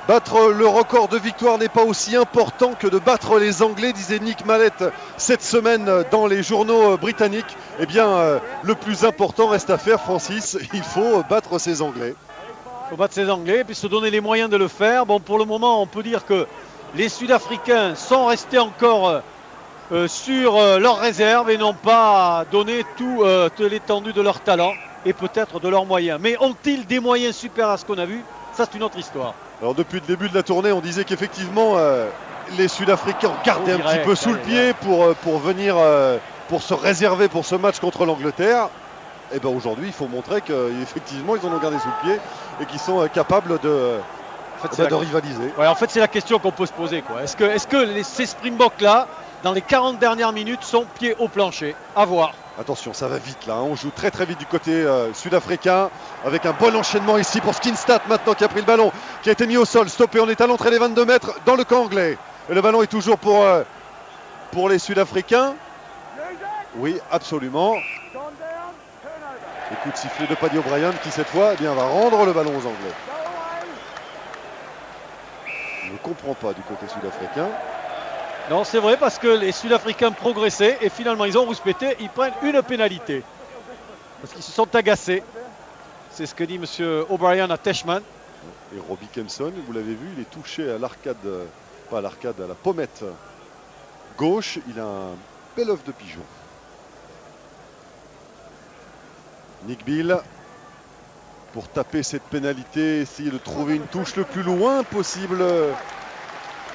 Battre le record de victoire n'est pas aussi important que de battre les Anglais, disait Nick Mallett cette semaine dans les journaux britanniques. Eh bien, le plus important reste à faire, Francis. Il faut battre ces Anglais. Il faut battre ces Anglais et puis se donner les moyens de le faire. Bon, pour le moment, on peut dire que les Sud-Africains sont restés encore sur leurs réserves et n'ont pas donné toute l'étendue de leur talent et peut-être de leurs moyens. Mais ont-ils des moyens supérieurs à ce qu'on a vu? Ça, c'est une autre histoire. Alors depuis le début de la tournée, on disait qu'effectivement les Sud-Africains ont gardé un petit peu sous le pied pour venir pour se réserver pour ce match contre l'Angleterre. Et bien aujourd'hui, il faut montrer qu'effectivement ils en ont gardé sous le pied et qu'ils sont capables de rivaliser. Ouais, en fait, c'est la question qu'on peut se poser, quoi. Est-ce que ces Springboks là, dans les 40 dernières minutes, sont pieds au plancher? À voir. Attention, ça va vite là, hein. On joue très très vite du côté sud-africain avec un bon enchaînement ici pour Skinstad maintenant qui a pris le ballon, qui a été mis au sol, stoppé, on est à l'entrée des 22 mètres dans le camp anglais. Et le ballon est toujours pour les Sud-Africains. Oui, absolument. Et coup de sifflet de Paddy O'Brien qui cette fois va rendre le ballon aux Anglais. On ne comprend pas du côté sud-africain. Non, c'est vrai parce que les Sud-Africains progressaient et finalement ils ont rouspété, ils prennent une pénalité. Parce qu'ils se sont agacés. C'est ce que dit M. O'Brien à Teichmann. Et Robbie Kempson, vous l'avez vu, il est touché à l'arcade, pas à l'arcade, à la pommette gauche. Il a un bel œuf de pigeon. Nick Bill, pour taper cette pénalité, essayer de trouver une touche le plus loin possible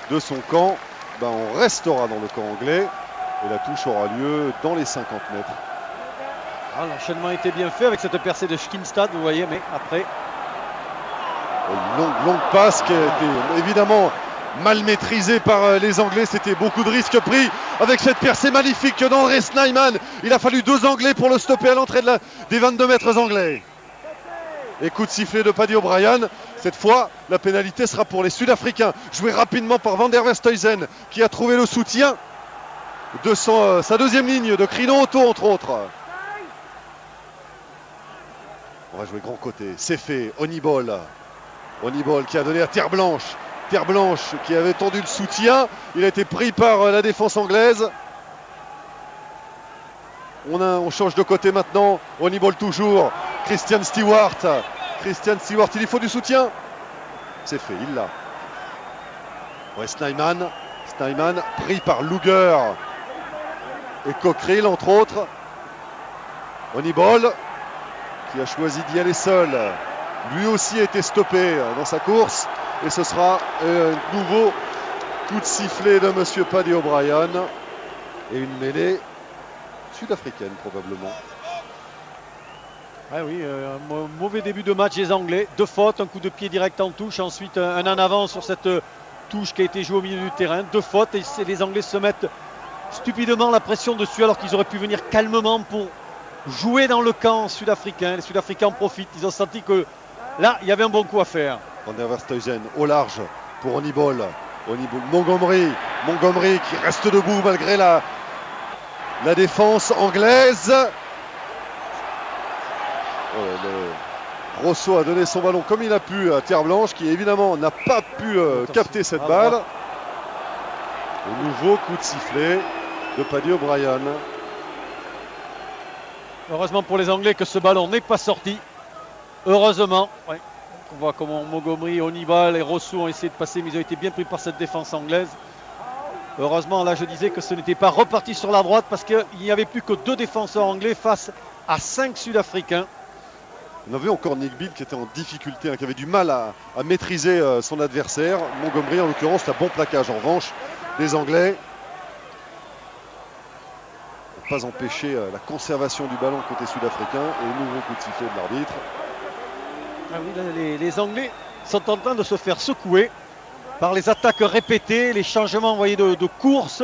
de son camp. On restera dans le camp anglais et la touche aura lieu dans les 50 mètres. L'enchaînement était bien fait avec cette percée de Skinstad, vous voyez, mais après... Une longue passe qui a été évidemment mal maîtrisée par les Anglais. C'était beaucoup de risques pris avec cette percée magnifique d'André Snyman. Il a fallu 2 Anglais pour le stopper à l'entrée des 22 mètres anglais. Et coup de sifflet de Paddy O'Brien. Cette fois, la pénalité sera pour les Sud-Africains. Joué rapidement par Van der Westhuizen qui a trouvé le soutien de sa deuxième ligne de Crino Otto entre autres. On va jouer grand côté. C'est fait. Honeyboll. Honeyboll qui a donné à Terre Blanche. Terre Blanche qui avait tendu le soutien. Il a été pris par la défense anglaise. On change de côté maintenant. Honeyboll toujours. Christian Stewart. Christian Stewart, il faut du soutien. C'est fait, il l'a. Ouais, Snyman pris par Luger et Cockerill entre autres. Honeyboll qui a choisi d'y aller seul. Lui aussi a été stoppé dans sa course. Et ce sera un nouveau coup de sifflet de M. Paddy O'Brien. Et une mêlée sud-africaine probablement. Ah oui, un mauvais début de match des Anglais. 2 fautes, un coup de pied direct en touche. Ensuite, un en avant sur cette touche qui a été jouée au milieu du terrain. 2 fautes et les Anglais se mettent stupidement la pression dessus alors qu'ils auraient pu venir calmement pour jouer dans le camp sud-africain. Les Sud-Africains en profitent. Ils ont senti que là, il y avait un bon coup à faire. Van der Westhuizen au large pour Honeyboll. Montgomery qui reste debout malgré la défense anglaise. Rosso a donné son ballon comme il a pu à Terre Blanche qui évidemment n'a pas pu capter cette balle. Au nouveau coup de sifflet de Paddy O'Brien. Heureusement pour les Anglais que ce ballon n'est pas sorti. Heureusement. Ouais. On voit comment Montgomery, Honeyboll et Rosso ont essayé de passer, mais ils ont été bien pris par cette défense anglaise. Heureusement, là je disais que ce n'était pas reparti sur la droite parce qu'il n'y avait plus que 2 défenseurs anglais face à 5 Sud-Africains. On avait encore Nick Bill qui était en difficulté, qui avait du mal à maîtriser son adversaire. Montgomery en l'occurrence, c'est un bon plaquage en revanche des Anglais. Pour ne pas empêcher la conservation du ballon côté sud-africain. Et nouveau coup de sifflet de l'arbitre. Ah oui, là, les Anglais sont en train de se faire secouer par les attaques répétées, les changements voyez, de course,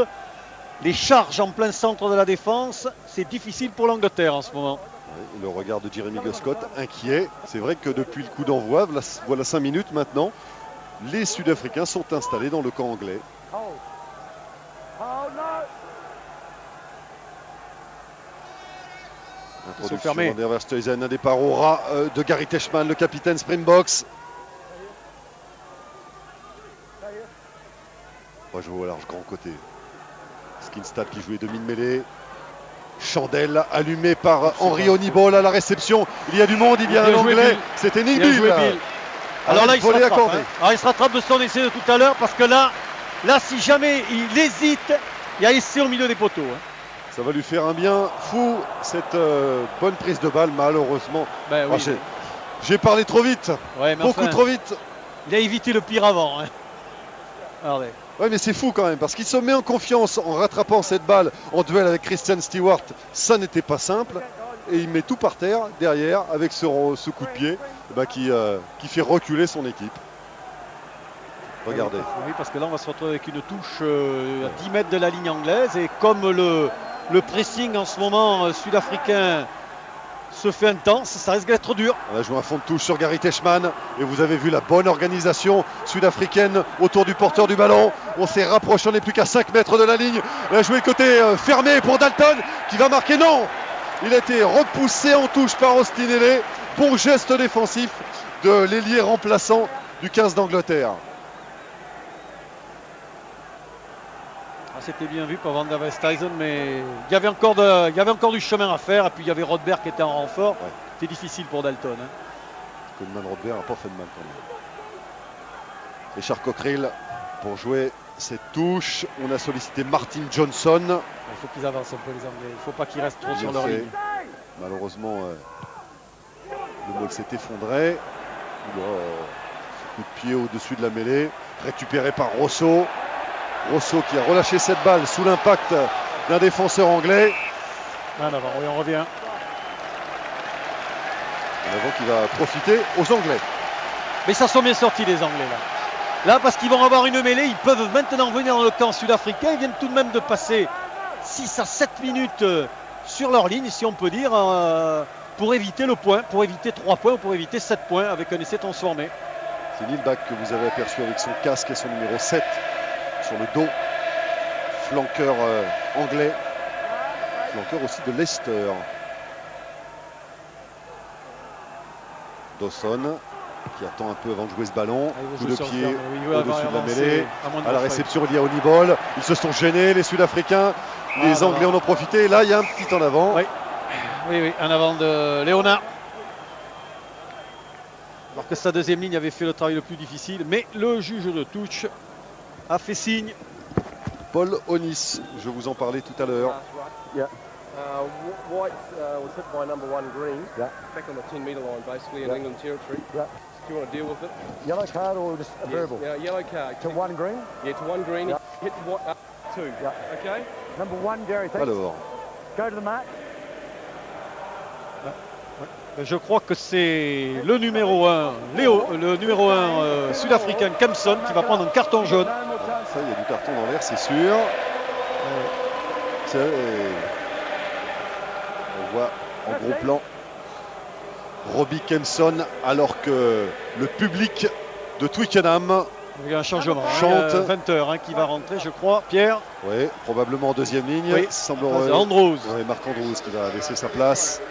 les charges en plein centre de la défense. C'est difficile pour l'Angleterre en ce moment. Oui, le regard de Jeremy Guscott, inquiet. C'est vrai que depuis le coup d'envoi, voilà 5 minutes maintenant, les Sud-Africains sont installés dans le camp anglais. Introduction Van der Westhuizen, un départ au ras de Gary Teichmann, le capitaine Springboks. va jouer au large grand côté. Skinstad qui jouait demi de mêlée. Chandelle allumée par Henry Honiball à la réception. Il y a du monde, il y a un Anglais. C'était Nick Bill. Alors là, il se rattrape. Hein. Alors, il se rattrape de son essai de tout à l'heure parce que là, si jamais il hésite, il y a essai au milieu des poteaux. Hein. Ça va lui faire un bien fou, cette bonne prise de balle, malheureusement. Ben, oui, j'ai parlé trop vite, ouais, beaucoup trop vite. Il a évité le pire avant. Hein. Regardez. Ouais, mais c'est fou quand même, parce qu'il se met en confiance en rattrapant cette balle en duel avec Christian Stewart. Ça n'était pas simple. Et il met tout par terre, derrière, avec ce coup de pied qui fait reculer son équipe. Regardez. Oui, parce que là, on va se retrouver avec une touche à 10 mètres de la ligne anglaise. Et comme le pressing en ce moment sud-africain se fait intense, ça risque d'être dur. On a joué un fond de touche sur Gary Teichmann et vous avez vu la bonne organisation sud-africaine autour du porteur du ballon. On s'est rapproché, on n'est plus qu'à 5 mètres de la ligne. On a joué côté fermé pour Dalton qui va marquer. Non, il a été repoussé en touche par Ostinelli. Bon geste défensif de l'ailier remplaçant du 15 d'Angleterre. C'était bien vu pour Van der Westhuizen, mais il y avait encore du chemin à faire. Et puis il y avait Rodberg qui était en renfort. Ouais. C'était difficile pour Dalton. Hein. Coleman Rodberg n'a pas fait de mal quand même. Richard Cockerill pour jouer cette touche. On a sollicité Martin Johnson. Il faut qu'ils avancent un peu les Anglais. Il ne faut pas qu'ils restent trop sur leur ligne. Malheureusement, le mot s'est effondré. Ce coup de pied au-dessus de la mêlée. Récupéré par Rosso. Rosso qui a relâché cette balle sous l'impact d'un défenseur anglais. En avant, oui, on revient. En avant qui va profiter aux Anglais. Mais ça sont bien sortis les Anglais là. Là parce qu'ils vont avoir une mêlée, ils peuvent maintenant venir dans le camp sud-africain. Ils viennent tout de même de passer 6 à 7 minutes sur leur ligne, si on peut dire, pour éviter le point, pour éviter 3 points ou pour éviter 7 points avec un essai transformé. C'est Neil Back que vous avez aperçu avec son casque et son numéro 7. Sur le dos, flanqueur anglais, flanqueur aussi de Leicester. Dawson qui attend un peu avant de jouer ce ballon. Coup de pied au-dessus de la mêlée. À la réception, il y a Honiball. Ils se sont gênés, les Sud-Africains. Les Anglais en ont profité. Et là, il y a un petit en avant. Oui, un avant de Léonard. Alors que sa deuxième ligne avait fait le travail le plus difficile. Mais le juge de touche a fait signe. Paul Onis, je vous en parlais tout à l'heure. White was hit by number 1 Green, back on the 10-metre line basically in England territory. Do you want to deal with it? Yellow card or just a verbal? Yeah, yellow card. To 1 Green? Yeah, to 1 Green. Hit 2. Okay? Number 1, Gary, thanks. Alors. Go to the mark. Je crois que c'est le numéro 1, le numéro 1 sud-africain Kempson qui va prendre un carton jaune. Ça, il y a du carton dans l'air, c'est sûr. On voit en gros plan Robbie Kempson alors que le public de Twickenham il y a un changement. Chante. 20h qui va rentrer, je crois. Pierre. Oui, probablement en deuxième ligne. Oui, Andrews. Ouais, Marc Andrews qui va laisser sa place.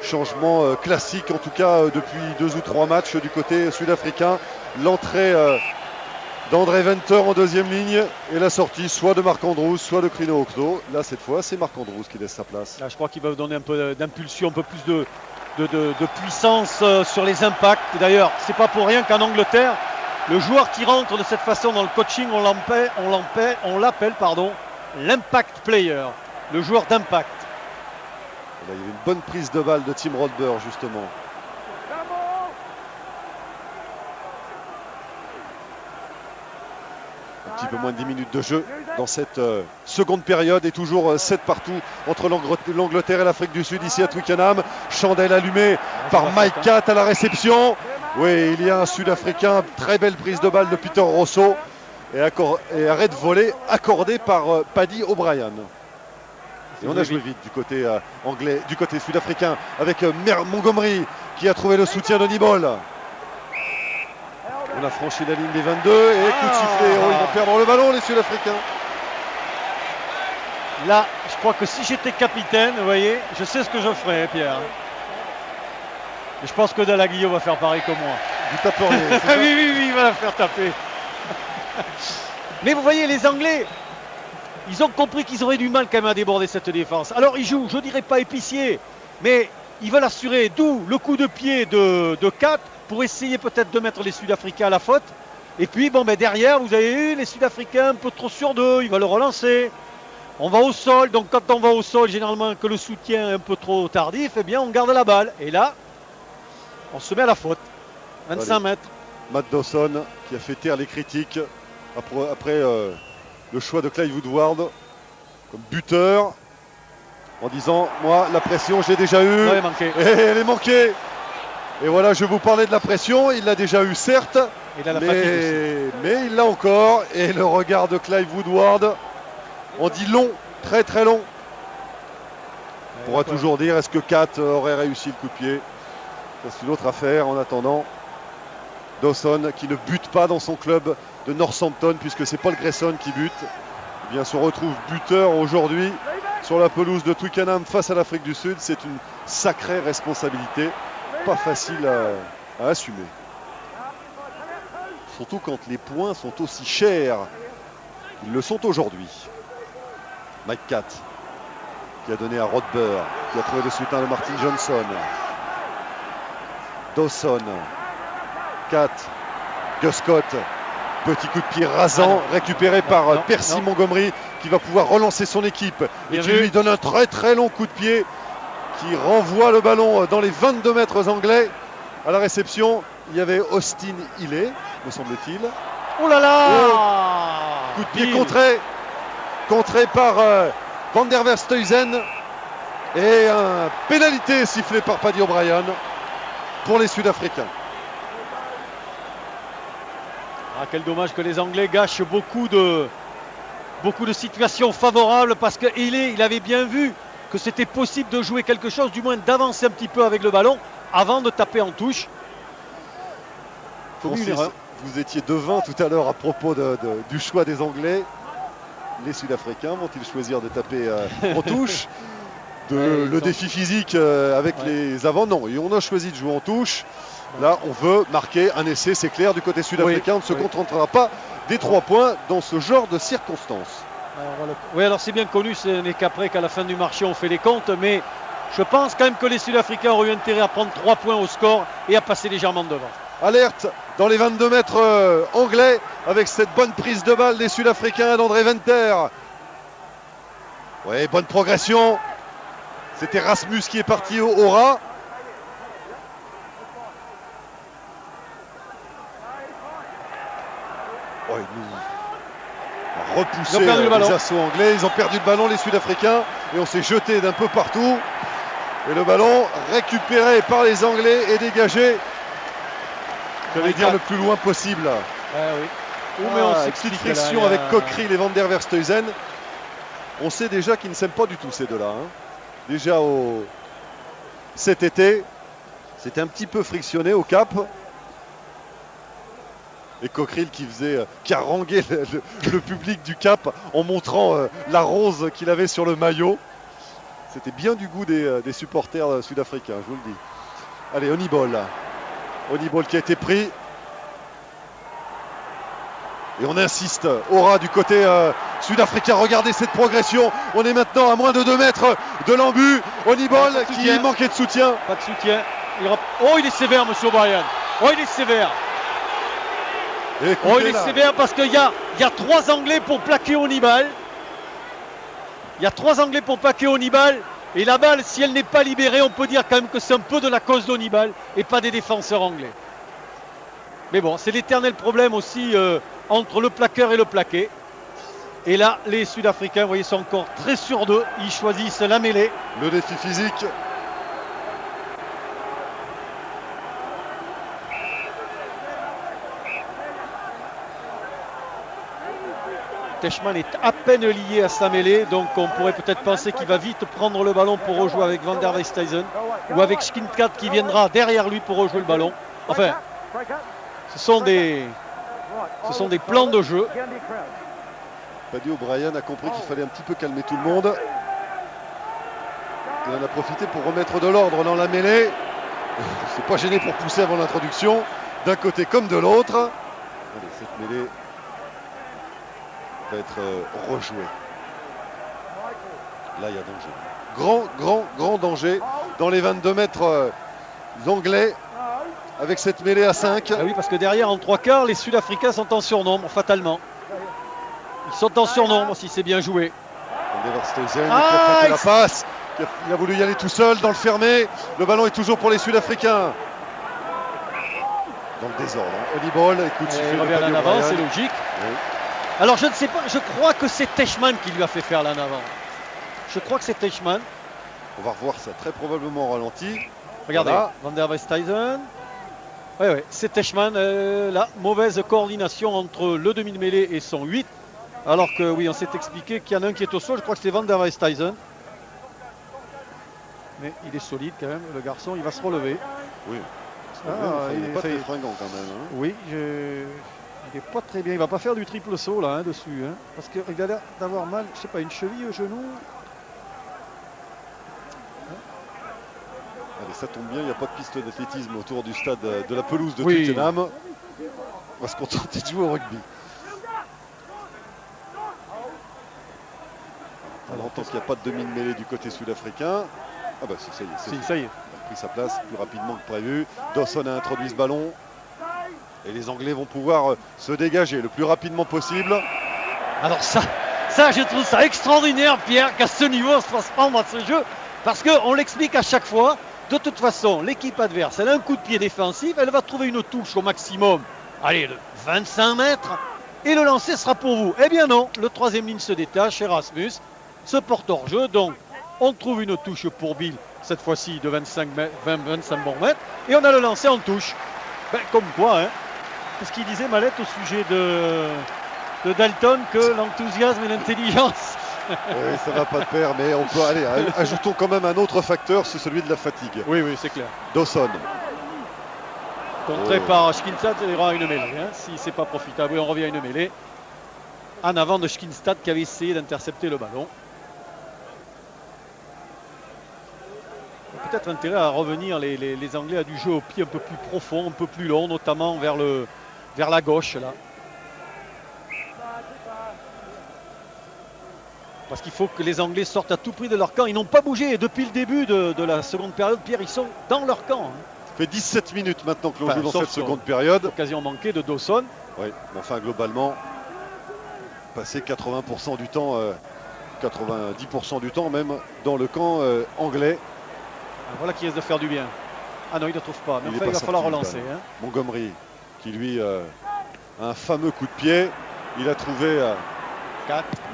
Changement classique en tout cas depuis 2 ou 3 matchs du côté sud-africain. L'entrée d'André Venter en deuxième ligne et la sortie soit de Marc Andrews, soit de Crino Octo. Là cette fois c'est Marc Andrews qui laisse sa place. Là, je crois qu'il va donner un peu d'impulsion, un peu plus de puissance sur les impacts. D'ailleurs, c'est pas pour rien qu'en Angleterre, le joueur qui rentre de cette façon dans le coaching, on l'appelle l'impact player, le joueur d'impact. Là, il y avait une bonne prise de balle de Tim Rodber justement. Un petit peu moins de 10 minutes de jeu dans cette seconde période et toujours 7 partout entre l'Angleterre et l'Afrique du Sud ici à Twickenham. Chandelle allumée par Mike Catt à la réception. Oui, il y a un Sud-Africain, très belle prise de balle de Peter Rosso et arrêt de volée accordé par Paddy O'Brien. Et on a joué vite du côté anglais, du côté sud-africain avec Montgomery qui a trouvé le soutien de Nibol. On a franchi la ligne des 22 et coup de sifflet. Oh, ils vont perdre le ballon les Sud-Africains. Là, je crois que si j'étais capitaine, vous voyez, je sais ce que je ferais, Pierre. Et je pense que Dalaglio va faire pareil que moi. Vous taperiez. Oui, il va la faire taper. Mais vous voyez, les Anglais, ils ont compris qu'ils auraient du mal quand même à déborder cette défense. Alors ils jouent, je dirais pas épicier, mais ils veulent assurer, d'où le coup de pied de 4 pour essayer peut-être de mettre les Sud-Africains à la faute. Et puis bon, derrière, vous avez eu les Sud-Africains un peu trop sur deux, ils veulent le relancer. On va au sol, donc quand on va au sol, généralement que le soutien est un peu trop tardif, eh bien on garde la balle. Et là, on se met à la faute. 25 mètres. Matt Dawson qui a fait taire les critiques après le choix de Clive Woodward comme buteur en disant moi la pression j'ai déjà eu manqué. Et elle est manquée. Et voilà, je vous parlais de la pression, il l'a déjà eu certes, mais il l'a encore. Et le regard de Clive Woodward, on dit long, très très long. On pourra toujours dire est-ce que Kat aurait réussi le coup de pied. Ça c'est une autre affaire. En attendant, Dawson qui ne bute pas dans son club de Northampton puisque c'est Paul Grayson qui bute, eh bien se retrouve buteur aujourd'hui sur la pelouse de Twickenham face à l'Afrique du Sud. C'est une sacrée responsabilité, pas facile à assumer. Surtout quand les points sont aussi chers. Ils le sont aujourd'hui. Mike Catt qui a donné à Rodber, qui a trouvé le soutien de Martin Johnson. Dawson, Catt, Guscott, petit coup de pied rasant récupéré par Percy Montgomery qui va pouvoir relancer son équipe et qui lui donne un très très long coup de pied qui renvoie le ballon dans les 22 mètres anglais. À la réception, il y avait Austin Healey, me semble-t-il. Oh là là coup de pied contré par Van der Verstuyzen et un pénalité sifflé par Paddy O'Brien pour les Sud-Africains. Ah, quel dommage que les Anglais gâchent beaucoup de situations favorables parce que il avait bien vu que c'était possible de jouer quelque chose, du moins d'avancer un petit peu avec le ballon avant de taper en touche. Vous étiez devin tout à l'heure à propos du choix des Anglais. Les Sud-Africains vont-ils choisir de taper en touche le défi physique avec les avants? Non, et on a choisi de jouer en touche. Là, on veut marquer un essai, c'est clair, du côté sud-africain. On ne se contentera pas des 3 points dans ce genre de circonstances. Oui, alors c'est bien connu, ce n'est qu'après qu'à la fin du marché, on fait les comptes. Mais je pense quand même que les Sud-Africains auraient eu intérêt à prendre 3 points au score et à passer légèrement devant. Alerte dans les 22 mètres anglais avec cette bonne prise de balle des Sud-Africains d'André Venter. Oui, bonne progression. C'était Rasmus qui est parti au ras. Ouais, ils ont repoussé les assauts anglais. Ils ont perdu le ballon, les Sud-Africains. Et on s'est jeté d'un peu partout. Et le ballon récupéré par les Anglais et dégagé. J'allais dire le plus loin possible. Petite friction avec Cockerill et Van der Verstuyzen. On sait déjà qu'ils ne s'aiment pas du tout ces deux-là. Déjà cet été, c'était un petit peu frictionné au Cap. Et Cockerill qui haranguait le public du Cap en montrant la rose qu'il avait sur le maillot. C'était bien du goût des supporters sud-africains, je vous le dis. Allez, Honeyball qui a été pris. Et on insiste au ras du côté sud-africain. Regardez cette progression. On est maintenant à moins de 2 mètres de l'embut. Honeyball qui manquait de soutien. Pas de soutien. Oh, il est sévère, monsieur O'Brien. Oh, il est sévère. Écoutez, il est sévère parce qu'il y a 3 Anglais pour plaquer Honeyball. Il y a 3 Anglais pour plaquer Honeyball. Et la balle, si elle n'est pas libérée, on peut dire quand même que c'est un peu de la cause d'Honeyball et pas des défenseurs anglais. Mais bon, c'est l'éternel problème aussi entre le plaqueur et le plaqué. Et là, les Sud-Africains, vous voyez, sont encore très sûrs d'eux. Ils choisissent la mêlée. Le défi physique. Teichmann est à peine lié à sa mêlée, donc on pourrait peut-être penser qu'il va vite prendre le ballon pour rejouer avec Van der Verstuyzen ou avec Skincat qui viendra derrière lui pour rejouer le ballon. Enfin, ce sont des plans de jeu. Paddy O'Brien a compris qu'il fallait un petit peu calmer tout le monde. Il en a profité pour remettre de l'ordre dans la mêlée. Il ne s'est pas gêné pour pousser avant l'introduction, d'un côté comme de l'autre. Allez, cette mêlée va être rejoué. Là, il y a danger. Grand danger dans les 22 mètres anglais avec cette mêlée à 5. Ah oui, parce que derrière, en 3/4, les Sud-Africains sont en surnombre, fatalement. Ils sont en surnombre si c'est bien joué. Van der Verstuyzen qui a prêté la passe. Il a voulu y aller tout seul dans le fermé. Le ballon est toujours pour les Sud-Africains. Dans le désordre. Hollywood, écoute, il revient en avant, c'est logique. Oui. Alors je ne sais pas, je crois que c'est Teichmann qui lui a fait faire l'en avant. Je crois que c'est Teichmann. On va revoir ça très probablement au ralenti. Regardez, Voilà. Van der Westhuizen. Oui, c'est Teichmann. Là, mauvaise coordination entre le demi-mêlée et son 8. Alors que oui, on s'est expliqué qu'il y en a un qui est au sol. Je crois que c'est Van der Westhuizen. Mais il est solide quand même, le garçon. Il va se relever. Oui. Il il n'est est pas fait- très fringant quand même. Hein. Oui, il n'est pas très bien. Il va pas faire du triple saut là dessus. Parce qu'il a l'air d'avoir mal, je sais pas, une cheville au genou. Allez, ça tombe bien, il n'y a pas de piste d'athlétisme autour du stade de la pelouse de Oui. Twickenham. On va se contenter de jouer au rugby. Alors, tant qu'il n'y a pas de demi-mêlée du côté sud-africain. Ah bah ça y est, c'est Si, fait. ça y est. Il a pris sa place plus rapidement que prévu. Dawson a introduit ce ballon. Et les Anglais vont pouvoir se dégager le plus rapidement possible. Alors ça, je trouve ça extraordinaire, Pierre, qu'à ce niveau, on se fasse prendre à ce jeu. Parce qu'on l'explique à chaque fois. De toute façon, l'équipe adverse, elle a un coup de pied défensif. Elle va trouver une touche au maximum. Allez, de 25 mètres. Et le lancer sera pour vous. Eh bien non, le troisième ligne se détache. Erasmus se porte hors jeu. Donc, on trouve une touche pour Bill. Cette fois-ci de 25 bons mètres. Et on a le lancer en touche. Ben, comme quoi, hein. C'est ce qu'il disait Mallette au sujet de Dalton, que l'enthousiasme et l'intelligence. Oui, ça va pas de pair, mais on peut aller. Ajoutons quand même un autre facteur, c'est celui de la fatigue. Oui, c'est clair. Dawson. Contré Oh. par Schkinstad, il y aura une mêlée. Si c'est pas profitable, oui, on revient à une mêlée. En avant de Schkinstad qui avait essayé d'intercepter le ballon. Il y a peut-être intérêt à revenir les Anglais à du jeu au pied un peu plus profond, un peu plus long, notamment vers la gauche là. Parce qu'il faut que les Anglais sortent à tout prix de leur camp. Ils n'ont pas bougé. Et depuis le début de la seconde période, Pierre, ils sont dans leur camp. Ça fait 17 minutes maintenant que l'on Enfin, joue dans sauf cette sur- seconde période. Occasion manquée de Dawson. Oui, mais enfin globalement, passer 80% du temps, 90% du temps même, dans le camp anglais. Voilà qui risque de faire du bien. Ah non, il ne trouve pas. Mais Il enfin, est il pas va falloir sorti, relancer. quand même. Montgomery, qui lui a un fameux coup de pied. Il a trouvé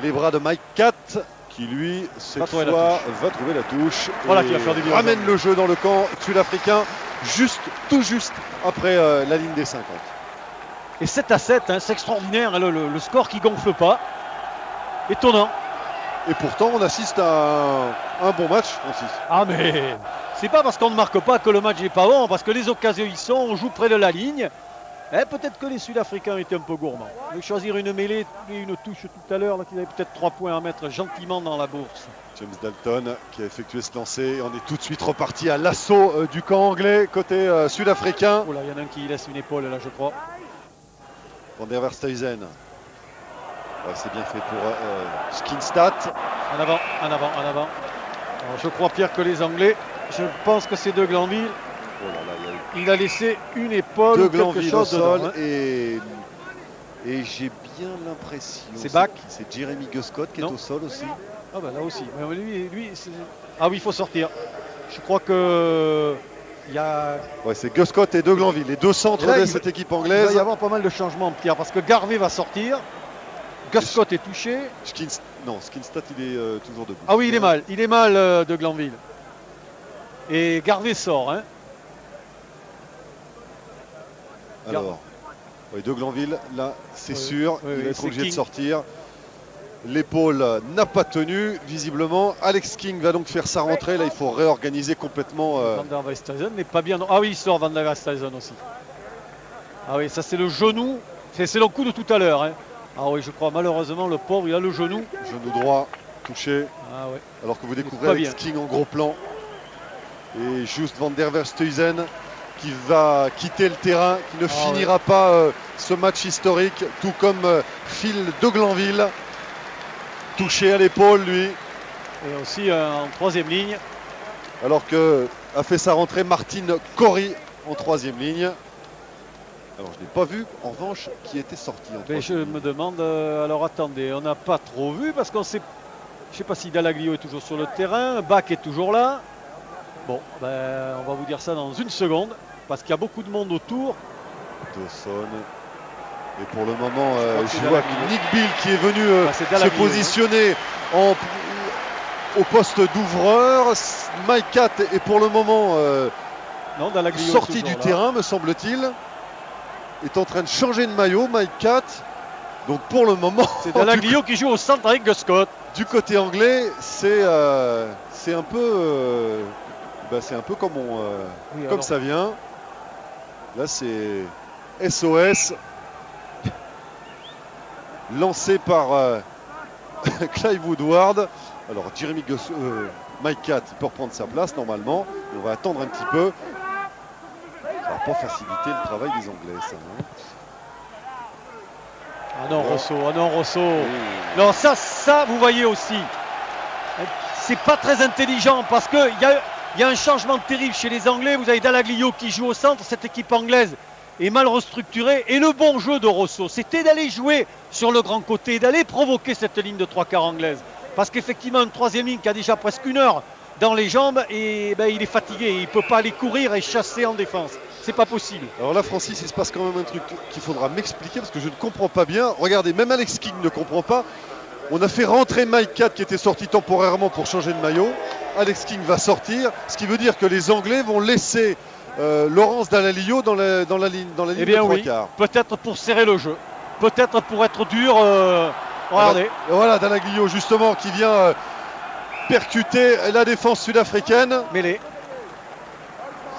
les bras de Mike Catt, qui lui, cette fois, trouver la va trouver la touche. Voilà et qui va faire du bien aux ramène Anglais. le jeu dans le camp sud-africain, tout juste après la ligne des 50. Et 7-7, c'est extraordinaire. Le score qui gonfle pas. Étonnant. Et pourtant, on assiste à un bon match, Francis. Ah mais c'est pas parce qu'on ne marque pas que le match n'est pas bon, parce que les occasions y sont, on joue près de la ligne. Peut-être que les Sud-Africains étaient un peu gourmands. Ils vont choisir une mêlée et une touche tout à l'heure, là, qu'ils avaient peut-être 3 points à mettre gentiment dans la bourse. James Dalton qui a effectué ce lancer. On est tout de suite reparti à l'assaut du camp anglais côté sud-africain. Oh là, il y en a un qui laisse une épaule là, je crois. Van der Verstuyzen. Ouais, c'est bien fait pour Schkinstad. En avant. Alors, je crois, Pierre, que les Anglais, je pense que c'est De Glanville. Oh là là, il y a eu Il a laissé une épaule De ou quelque Glanville au chose dedans, sol hein. et j'ai bien l'impression C'est Bach. c'est Jeremy Guscott qui Non. est au sol aussi. Ah bah là aussi. Mais lui ah oui, il faut sortir. Je crois que il y a... Ouais, c'est Guscott et De Glanville, les deux centres Et là, de il cette équipe Il va anglaise. y avoir pas mal de changements, Pierre, parce que Garvey va sortir. Guscott est touché. Schkinstad il est toujours debout. Ah oui, il est mal De Glanville. Et Garvey sort. Alors, ouais, De Glanville, là, c'est Oui, sûr, oui, il oui, va être c'est obligé de King. sortir. L'épaule n'a pas tenu, visiblement. Alex King va donc faire sa rentrée. Là, il faut réorganiser complètement. Van der Westhuizen n'est pas bien. Ah oui, il sort Van der Westhuizen aussi. Ah oui, ça c'est le genou. C'est le coup de tout à l'heure. Ah oui, je crois malheureusement le pauvre, il a le genou. Genou droit, touché. Ah ouais. Alors que vous découvrez pas Alex bien. King en gros plan. Et juste Van der Verstuyzen qui va quitter le terrain, qui ne finira pas ce match historique, tout comme Phil De Glanville. touché à l'épaule lui, Et aussi en troisième ligne. alors que a fait sa rentrée Martin Corry en troisième ligne. Alors je n'ai pas vu en revanche qui était sorti en Mais je troisième ligne. me demande, alors attendez, on n'a pas trop vu parce qu'on sait, je ne sais pas si Dallaglio est toujours sur le terrain, Bach est toujours là. Bon, ben, on va vous dire ça dans une seconde parce qu'il y a beaucoup de monde autour. Dawson. Et pour le moment, crois que je c'est vois Dallaglio. Nick Bill qui est venu c'est se Dallaglio, positionner au poste d'ouvreur. Mike Cat est pour le moment Non, Dallaglio est sorti toujours du là. terrain, me semble-t-il. Est en train de changer de maillot, Mike Cat. Donc pour le moment, C'est Dallaglio qui joue au centre avec Gus Scott. du côté anglais, c'est un peu, c'est un peu comme, Oui, comme alors, ça vient. Là, c'est SOS lancé par Clive Woodward. Alors Mike Cat il peut reprendre sa place normalement. On va attendre un petit peu. Ça va pas faciliter le travail des Anglais, ça. Hein. Ah non, Rosso, ah non, Rosso. Oh. Non, ça, vous voyez aussi. C'est pas très intelligent parce qu'il y a un changement terrible chez les Anglais. Vous avez Dallaglio qui joue au centre. Cette équipe anglaise est mal restructurée. Et le bon jeu de Rosso, c'était d'aller jouer sur le grand côté, d'aller provoquer cette ligne de 3/4 anglaise. Parce qu'effectivement, une troisième ligne qui a déjà presque une heure dans les jambes, et il est fatigué. Il ne peut pas aller courir et chasser en défense. C'est pas possible. Alors là, Francis, il se passe quand même un truc qu'il faudra m'expliquer parce que je ne comprends pas bien. Regardez, même Alex King ne comprend pas. On a fait rentrer Mike Cat qui était sorti temporairement pour changer de maillot. Alex King va sortir, ce qui veut dire que les Anglais vont laisser Laurence Dallaglio dans la ligne Eh bien de oui, 3/4. peut-être pour serrer le jeu. Peut-être pour être dur. Regardez. Et voilà Dallaglio justement qui vient percuter la défense sud-africaine. Mêlée.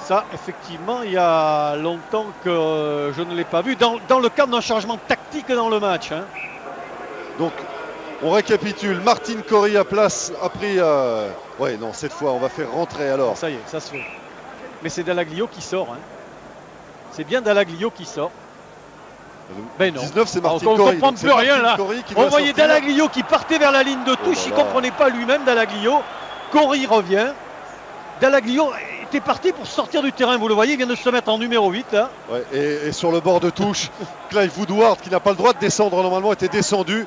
Ça, effectivement, il y a longtemps que je ne l'ai pas vu. Dans le cadre d'un changement tactique dans le match. Hein. Donc, on récapitule. Martin Corry a pris. Ouais, non, cette fois, on va faire rentrer alors. Ça y est, ça se fait. Mais c'est Dallaglio qui sort. Hein. C'est bien Dallaglio qui sort. Ben non. 19, c'est Martin On ne Corry. comprend Donc, c'est plus rien Martin là. Corry qui On doit voyait sortir. Dallaglio qui partait vers la ligne de touche. là Il ne là. comprenait pas lui-même, Dallaglio. Corry revient. Dallaglio était parti pour sortir du terrain. Vous le voyez, il vient de se mettre en numéro 8. Là. Ouais, et sur le bord de touche, Clive Woodward, qui n'a pas le droit de descendre normalement, était descendu,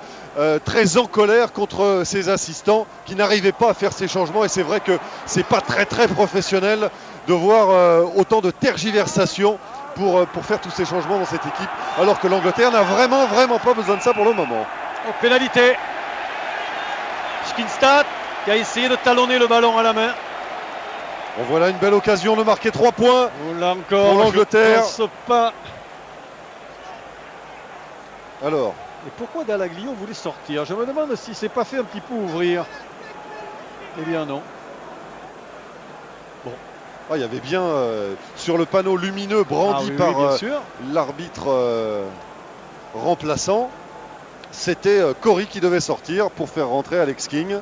très en colère contre ses assistants qui n'arrivaient pas à faire ces changements. Et c'est vrai que c'est pas très professionnel de voir autant de tergiversations pour faire tous ces changements dans cette équipe, alors que l'Angleterre n'a vraiment pas besoin de ça pour le moment. Oh, pénalité. Schkinstad qui a essayé de talonner le ballon à la main. Bon, voilà une belle occasion de marquer 3 points. Là encore, Pour l'Angleterre. je pense pas. Alors, Et pourquoi Dallaglio voulait sortir? Je me demande si c'est pas fait un petit peu ouvrir. Eh bien non. il y avait bien sur le panneau lumineux brandi Oui, par bien sûr. l'arbitre remplaçant, c'était Corry qui devait sortir pour faire rentrer Alex King.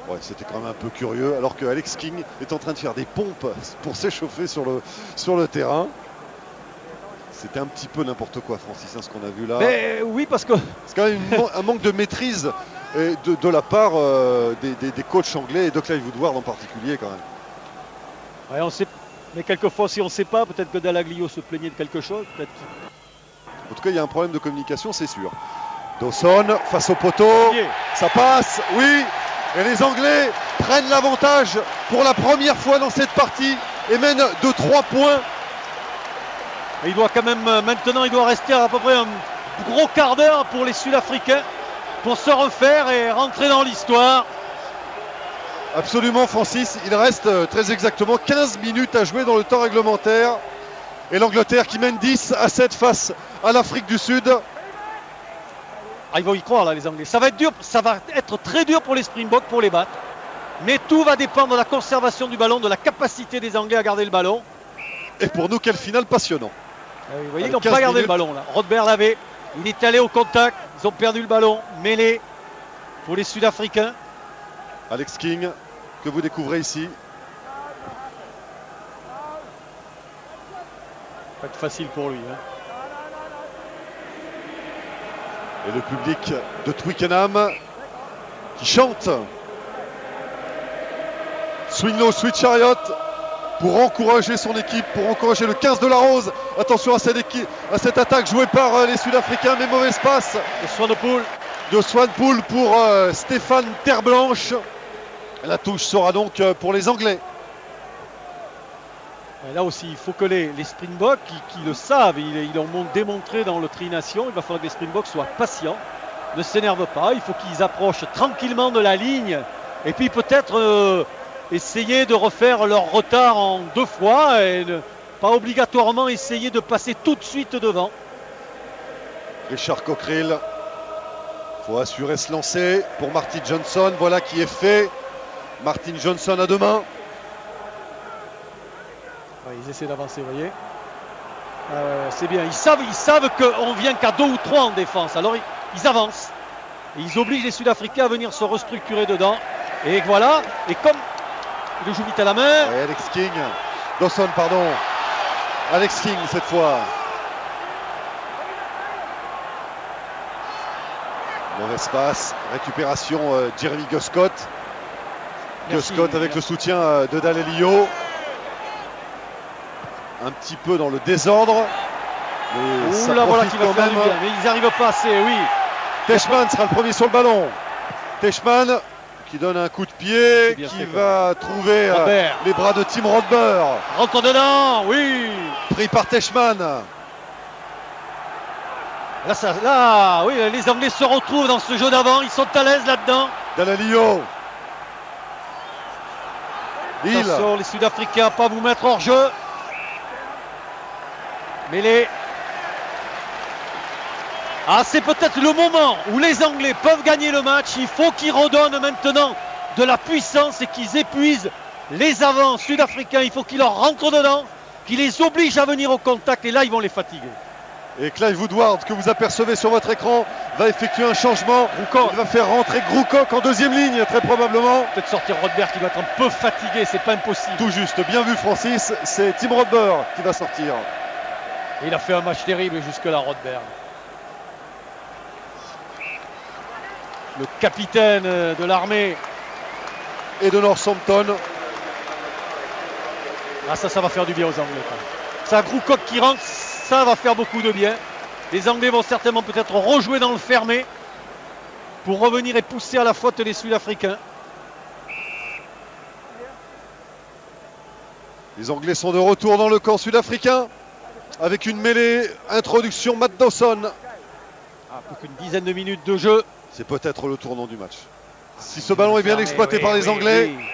Ouais, c'était quand même un peu curieux, alors que Alex King est en train de faire des pompes pour s'échauffer sur le terrain. C'était un petit peu n'importe quoi, Francis, hein, ce qu'on a vu là. Mais oui, parce que C'est quand même un manque de maîtrise de la part des coachs anglais et de Clive Woodward en particulier quand même. ouais, on sait. Mais quelquefois, si on ne sait pas, peut-être que Dallaglio se plaignait de quelque chose. Peut-être. En tout cas, il y a un problème de communication, c'est sûr. Dawson face au poteau, ça passe, oui. Et les Anglais prennent l'avantage pour la première fois dans cette partie et mènent de 3 points. Et il doit quand même, maintenant, il doit rester à peu près un gros quart d'heure pour les Sud-Africains pour se refaire et rentrer dans l'histoire. Absolument, Francis. Il reste très exactement 15 minutes à jouer dans le temps réglementaire. Et l'Angleterre qui mène 10-7 face à l'Afrique du Sud. Ah, ils vont y croire là, les Anglais. Ça va être dur, ça va être très dur pour les Springboks pour les battre. Mais tout va dépendre de la conservation du ballon, de la capacité des Anglais à garder le ballon. Et pour nous, quelle finale passionnante. Vous voyez, ils Avec n'ont 15 pas gardé minutes. le ballon là. Rodbert l'avait, il est allé au contact, ils ont perdu le ballon, mêlé pour les Sud-Africains. Alex King, que vous découvrez ici. Pas être facile pour lui. Hein. Et le public de Twickenham qui chante Swing Low, Sweet Chariot pour encourager son équipe, pour encourager le 15 de la Rose. Attention à cette attaque jouée par les Sud-Africains, mais mauvaise passe de Swanepoel pour Stéphane Terblanche. La touche sera donc pour les Anglais. Et là aussi, il faut que les Springboks qui le savent, ils l'ont démontré dans le Tri-Nation, il va falloir que les Springboks soient patients, ne s'énervent pas, il faut qu'ils approchent tranquillement de la ligne et puis peut-être essayer de refaire leur retard en 2 fois et ne pas obligatoirement essayer de passer tout de suite devant. Richard Cockerill, il faut assurer ce lancer pour Martin Johnson, voilà qui est fait. Martin Johnson à 2 mains. Ouais, ils essaient d'avancer, vous voyez. C'est bien, ils savent qu'on vient qu'à 2 ou 3 en défense, alors ils avancent. Et ils obligent les Sud-Africains à venir se restructurer dedans. Et voilà, et comme il le joue vite à la main. Et Alex King, Dawson pardon, Alex King cette fois. Mauvaise passe, récupération Jeremy Guscott. Guscott avec le soutien de Dalelio. Un petit peu dans le désordre. Mais ça voilà profite qui va quand faire même. du bien, mais ils n'arrivent pas assez, oui. Teichmann sera le premier sur le ballon. Teichmann qui donne un coup de pied, bien qui fait, va trouver Rodber. les bras de Tim Rodber. Rentre dedans, oui. Pris par Teichmann. Là, oui, les Anglais se retrouvent dans ce jeu d'avant, ils sont à l'aise là-dedans. Dalelio. Attention, les Sud-Africains, pas vous mettre hors jeu. Mêlée. Ah, c'est peut-être le moment où les Anglais peuvent gagner le match. Il faut qu'ils redonnent maintenant de la puissance et qu'ils épuisent les avants sud-africains. Il faut qu'ils leur rentrent dedans, qu'ils les obligent à venir au contact et là, ils vont les fatiguer. Et Clive Woodward, que vous apercevez sur votre écran, va effectuer un changement. Il va faire rentrer Groukok en 2e ligne, très probablement. Peut-être sortir Rodber qui va être un peu fatigué, c'est pas impossible. Tout juste, bien vu Francis, c'est Tim Rodber qui va sortir. Et il a fait un match terrible jusque-là, Rodber. Le capitaine de l'armée. Et de Northampton. Ah, ça va faire du bien aux Anglais. Ça, Groukok qui rentre, ça va faire beaucoup de bien. Les Anglais vont certainement peut-être rejouer dans le fermé pour revenir et pousser à la faute les Sud-Africains. Les Anglais sont de retour dans le camp sud-africain avec une mêlée, introduction Matt Dawson. Plus qu'une dizaine de minutes de jeu. C'est peut-être le tournant du match. Si ce ballon est bien exploité par les Anglais. Oui.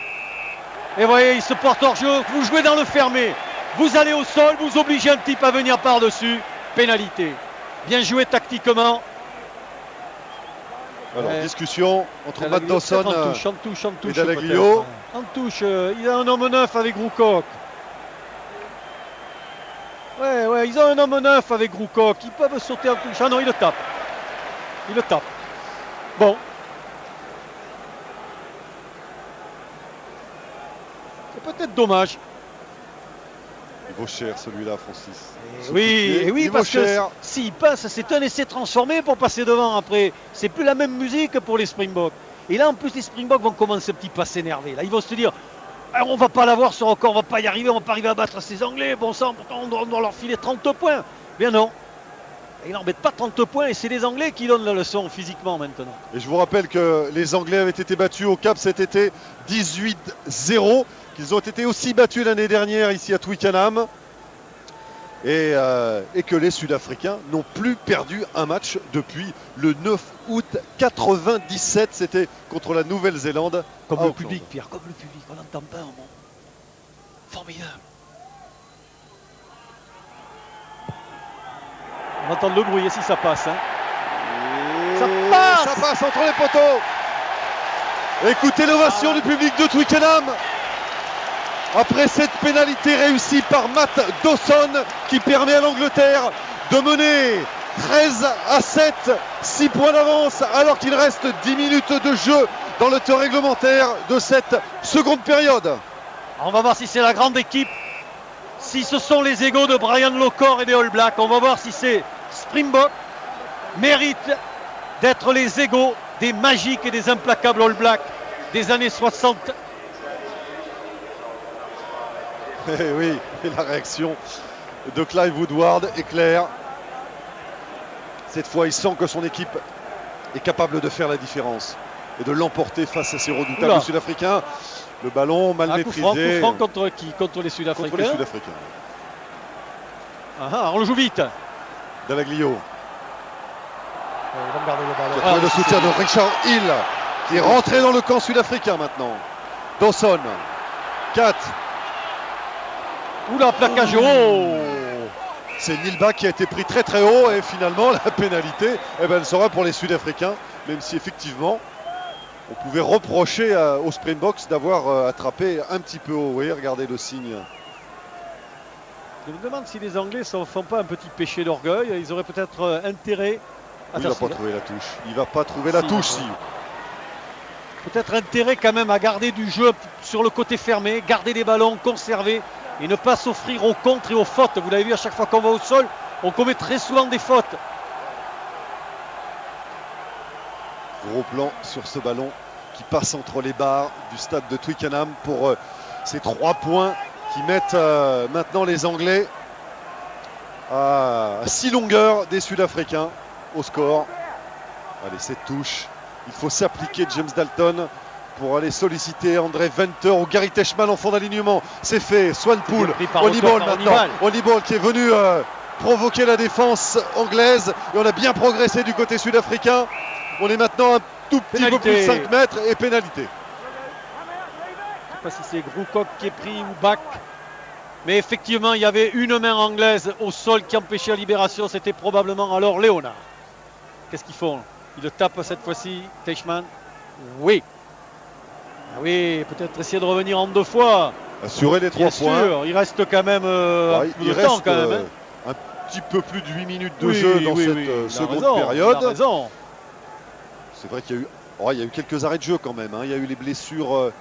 Et voyez, il se porte hors jeu. Vous jouez dans le fermé. Vous allez au sol, vous obligez un type à venir par-dessus. Pénalité. Bien joué tactiquement. Alors, discussion entre Matt Dawson en touche, et Dalelio. En touche, il a un homme neuf avec Groukok. Ouais, ils ont un homme neuf avec Groukok. Ils peuvent sauter en touche. Ah non, il le tape. Bon. C'est peut-être dommage. Il vaut cher celui-là, Francis. Oui, parce que s'il passe, c'est un essai transformé pour passer devant après. C'est plus la même musique pour les Springboks. Et là, en plus, les Springboks vont commencer un petit peu à s'énerver. Là, ils vont se dire, on va pas l'avoir ce record, on va pas y arriver, on va pas arriver à battre ces Anglais. Bon sang, pourtant, on doit leur filer 30 points. Bien non. Ils n'embêtent pas 30 points et c'est les Anglais qui donnent la leçon physiquement maintenant. Et je vous rappelle que les Anglais avaient été battus au Cap cet été 18-0, qu'ils ont été aussi battus l'année dernière ici à Twickenham. Et que les Sud-Africains n'ont plus perdu un match depuis le 9 août 97. C'était contre la Nouvelle-Zélande. Comme le public, Pierre, comme le public. On n'entend pas un mot. Formidable. On va entendre le bruit si ça passe. Ça passe entre les poteaux. Écoutez l'ovation du public de Twickenham. Après cette pénalité réussie par Matt Dawson qui permet à l'Angleterre de mener 13-7, 6 points d'avance alors qu'il reste 10 minutes de jeu dans le temps réglementaire de cette seconde période. On va voir si c'est la grande équipe, si ce sont les égaux de Brian Locor et des All Blacks. On va voir si ces Springboks méritent d'être les égaux des magiques et des implacables All Blacks des années 60. Eh oui, et la réaction de Clive Woodward est claire. Cette fois, il sent que son équipe est capable de faire la différence et de l'emporter face à ces redoutables Oula. Sud-Africains. Le ballon mal Un coup franc maîtrisé contre qui? Contre les Sud-Africains. contre les Sud-Africains. On le joue vite. Dallaglio, Ils vont garder le ballon. qui a trouvé le soutien de Richard Hill, qui est rentré dans le camp sud-africain maintenant. Dawson, 4. Oula, plaquage haut. C'est Nilbach qui a été pris très très haut et finalement la pénalité, elle sera pour les Sud-Africains, même si effectivement on pouvait reprocher aux Springboks d'avoir attrapé un petit peu haut. Oui, regardez le signe. Je me demande si les Anglais ne font pas un petit péché d'orgueil. Ils auraient peut-être intérêt. Il ne va pas trouver la touche. Il va pas trouver la touche, si. Peut-être intérêt quand même à garder du jeu sur le côté fermé, garder les ballons, conserver et ne pas s'offrir aux contres et aux fautes. Vous l'avez vu, à chaque fois qu'on va au sol, on commet très souvent des fautes. Gros plan sur ce ballon qui passe entre les barres du stade de Twickenham pour ces 3 points qui mettent maintenant les Anglais à 6 longueurs des Sud-Africains au score. Allez, cette touche, il faut s'appliquer James Dalton pour aller solliciter André Venter ou Gary Teichmann en fond d'alignement. C'est fait, Swanepoel, Honeyball maintenant. Honeyball qui est venu provoquer la défense anglaise et on a bien progressé du côté sud-africain. On est maintenant un tout petit peu plus de 5 mètres et pénalité. Je ne sais pas si c'est Groukop qui est pris ou Bach. Mais effectivement, il y avait une main anglaise au sol qui empêchait la libération. C'était probablement alors Léonard. Qu'est-ce qu'ils font? Ils le tapent cette fois-ci, Teichmann. Oui. Ah oui, peut-être essayer de revenir en 2 fois. Assurer les 3 points. Sûr, il reste quand même un peu de temps quand même. Un petit peu plus de 8 minutes de jeu dans cette seconde période. Il a raison. C'est vrai qu'il y a eu, il y a eu quelques arrêts de jeu quand même. Il y a eu les blessures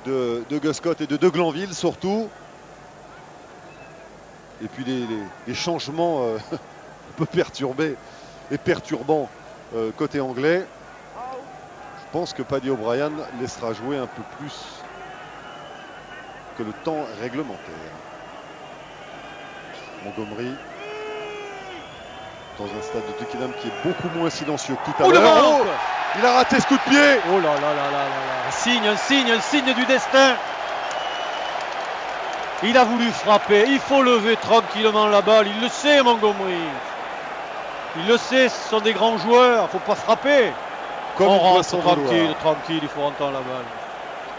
de Guscott et de Glanville surtout. Et puis les changements un peu perturbés et perturbants côté anglais. Je pense que Paddy O'Brien laissera jouer un peu plus que le temps réglementaire. Montgomery dans un stade de Twickenham qui est beaucoup moins silencieux que tout à l'heure. Il a raté ce coup de pied. Oh là là là là là. Un signe du destin. Il a voulu frapper. Il faut lever tranquillement la balle. Il le sait, Montgomery. Il le sait, ce sont des grands joueurs. Il ne faut pas frapper. Comme on il doit rentre s'en tranquille, vouloir. tranquille, il faut rentrer la balle.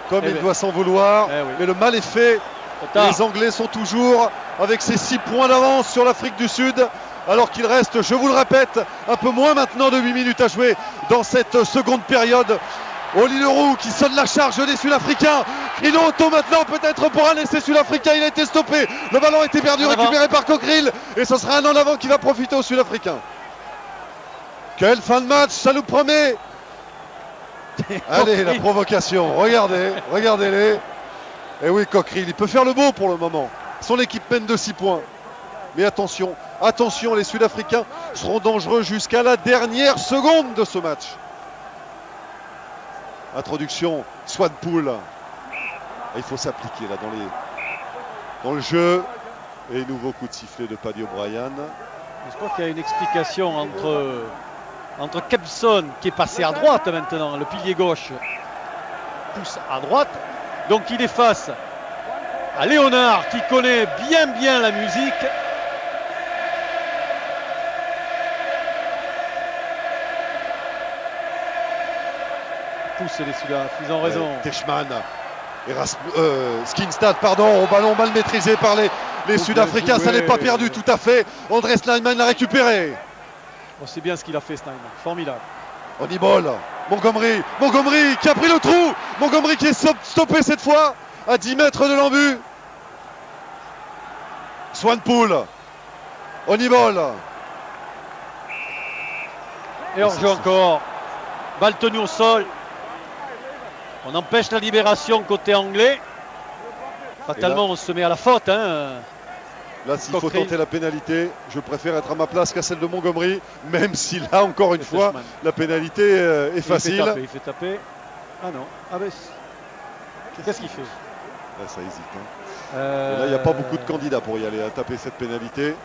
Comme il doit s'en vouloir. Oui. Mais le mal est fait. Les Anglais sont toujours avec ces 6 points d'avance sur l'Afrique du Sud. Alors qu'il reste, je vous le répète, un peu moins maintenant de 8 minutes à jouer dans cette seconde période. Oli Leroux qui sonne la charge des Sud-Africains. Crino Otto maintenant peut-être pour un essai sud-africain. Il a été stoppé. Le ballon a été perdu, récupéré par Cockerill. Et ce sera un en avant qui va profiter aux Sud-Africains. Quelle fin de match, ça nous promet. Allez, la provocation. Regardez-les. Et oui, Cockerill, il peut faire le beau pour le moment. Son équipe mène de 6 points. Mais attention, les Sud-Africains seront dangereux jusqu'à la dernière seconde de ce match. Introduction, Swanepoel. Il faut s'appliquer là dans le jeu. Et nouveau coup de sifflet de Paddy O'Brien. Je crois qu'il y a une explication entre Kempson qui est passé à droite maintenant, le pilier gauche pousse à droite. Donc il est face à Léonard qui connaît bien la musique. Pousse les Sud-Africains, ils ont raison. Teichmann, Skinstad, pardon, au ballon mal maîtrisé par les Sud-Africains. Ça n'est pas perdu tout à fait. André Snyman l'a récupéré. Oh, c'est bien ce qu'il a fait, Snyman. Formidable. Honeyball, Montgomery qui a pris le trou. Montgomery qui est stoppé cette fois à 10 mètres de l'embut. Swanepoel, Honeyball. Et hors-jeu encore. Balle tenue au sol. On empêche la libération côté anglais. Fatalement, on se met à la faute. Là, s'il faut Cochrane. tenter la pénalité, je préfère être à ma place qu'à celle de Montgomery, même si là, encore une Et fois, Fleischmann. la pénalité est facile. Il fait taper. Ah non. Ah ben, qu'est-ce qu'il fait? Là, ça hésite. Et là, il n'y a pas beaucoup de candidats pour y aller à taper cette pénalité.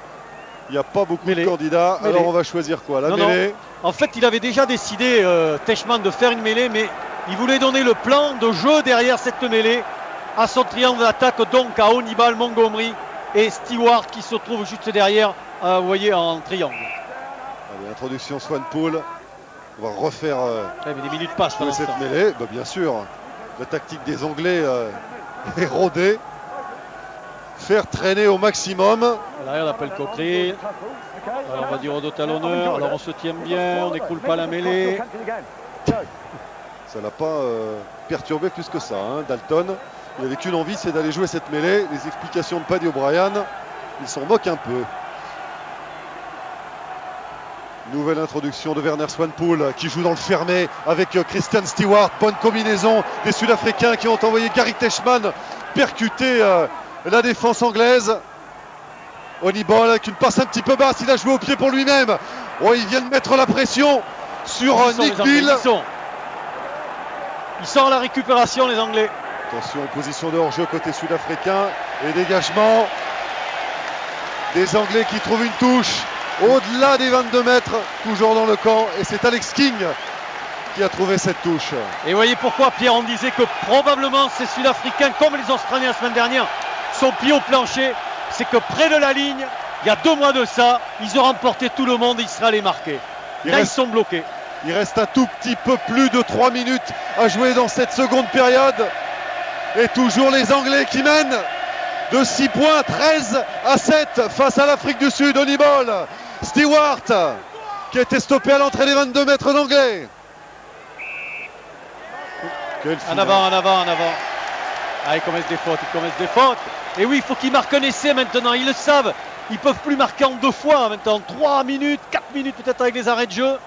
Il n'y a pas beaucoup Mêlée. de candidats. Mêlée. Alors, on va choisir quoi? La Non, mêlée. En fait, il avait déjà décidé, Teichmann, de faire une mêlée, mais il voulait donner le plan de jeu derrière cette mêlée à son triangle d'attaque, donc à Hannibal, Montgomery et Stewart qui se trouve juste derrière, vous voyez, en triangle. Allez, introduction Swanpool. On va refaire Mais des minutes passent pendant ce cette temps. mêlée. Bah, bien sûr, la tactique des Anglais est rodée. Faire traîner au maximum. Là, on appelle Cochrane. Alors, on va dire au dos talonneur. Alors, on se tient bien, on n'écoule pas la mêlée. Ça n'a pas perturbé plus que ça, hein, Dalton. Il n'avait qu'une envie, c'est d'aller jouer cette mêlée. Les explications de Paddy O'Brien, il s'en moque un peu. Nouvelle introduction de Werner Swanpool qui joue dans le fermé avec Christian Stewart. Bonne combinaison des Sud-Africains qui ont envoyé Gary Teichmann percuter la défense anglaise. Hannibal avec une passe un petit peu basse, il a joué au pied pour lui-même. Oh, il vient de mettre la pression sur Nick Bill. Ils sont à la récupération, les Anglais. Attention, position de hors-jeu côté sud-africain et dégagement des Anglais qui trouvent une touche au-delà des 22 mètres, toujours dans le camp, et c'est Alex King qui a trouvé cette touche. Et voyez pourquoi, Pierre, on disait que probablement ces Sud-Africains, comme les Australiens la semaine dernière, sont pieds au plancher. C'est que près de la ligne, il y a 2 mois de ça, ils ont remporté tout le monde et Israël est marqué. Là, ils sont bloqués. Il reste un tout petit peu plus de 3 minutes à jouer dans cette seconde période. Et toujours les Anglais qui mènent de 6 points, 13-7 face à l'Afrique du Sud. Hannibal, Stewart qui a été stoppé à l'entrée des 22 mètres d'Anglais. En avant. Ah, ils commettent des fautes. Et oui, il faut qu'ils marquent un essai maintenant. Ils le savent. Ils ne peuvent plus marquer en 2 fois maintenant. 3 minutes, 4 minutes peut-être avec les arrêts de jeu.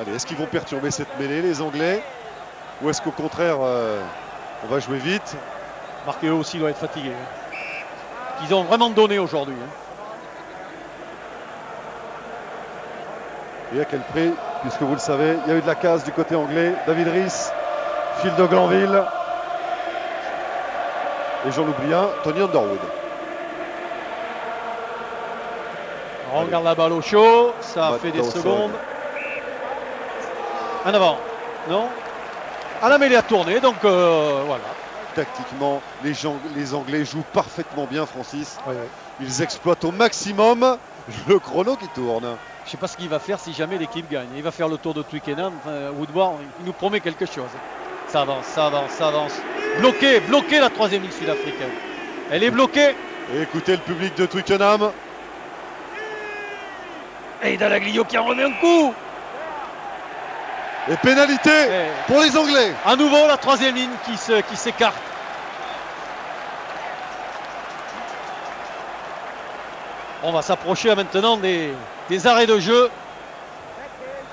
Allez, est-ce qu'ils vont perturber cette mêlée, les Anglais? Ou est-ce qu'au contraire, on va jouer vite? Marqué eux aussi doit être fatigué. Ils ont vraiment donné aujourd'hui. Et à quel prix? Puisque vous le savez, il y a eu de la casse du côté anglais. David Rhys, Phil de Glanville. Et j'en oublie un, Tony Underwood. On regarde la balle au chaud. Ça Matt fait des Dawson. secondes. En avant. Non. À la mêlée à tourner. Donc voilà. Tactiquement, les Anglais jouent parfaitement bien, Francis. Oui. Ils exploitent au maximum le chrono qui tourne. Je ne sais pas ce qu'il va faire si jamais l'équipe gagne. Il va faire le tour de Twickenham. Woodward, il nous promet quelque chose. Ça avance. Bloqué la 3e ligne sud-africaine. Elle est bloquée. Et écoutez le public de Twickenham. Et Dalaglio qui en remet un coup. Et pénalité pour les Anglais. À nouveau la 3e ligne qui s'écarte. On va s'approcher maintenant des arrêts de jeu.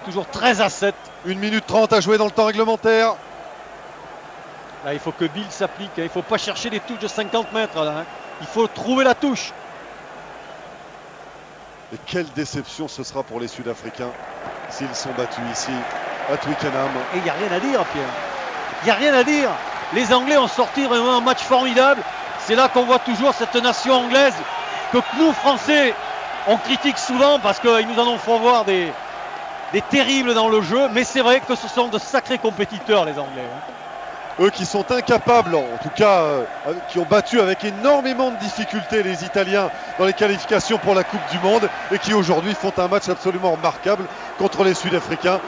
Toujours 13-7. 1 minute 30 à jouer dans le temps réglementaire. Là, il faut que Bill s'applique. Il ne faut pas chercher des touches de 50 mètres. Là, Il faut trouver la touche. Et quelle déception ce sera pour les Sud-Africains s'ils sont battus ici à Twickenham. Et il n'y a rien à dire, Pierre. Il n'y a rien à dire. Les Anglais ont sorti vraiment un match formidable. C'est là qu'on voit toujours cette nation anglaise que nous, Français, on critique souvent parce qu'ils nous en ont fait voir des terribles dans le jeu. Mais c'est vrai que ce sont de sacrés compétiteurs, les Anglais. Eux qui sont incapables, en tout cas, qui ont battu avec énormément de difficultés les Italiens dans les qualifications pour la Coupe du Monde et qui aujourd'hui font un match absolument remarquable contre les Sud-Africains.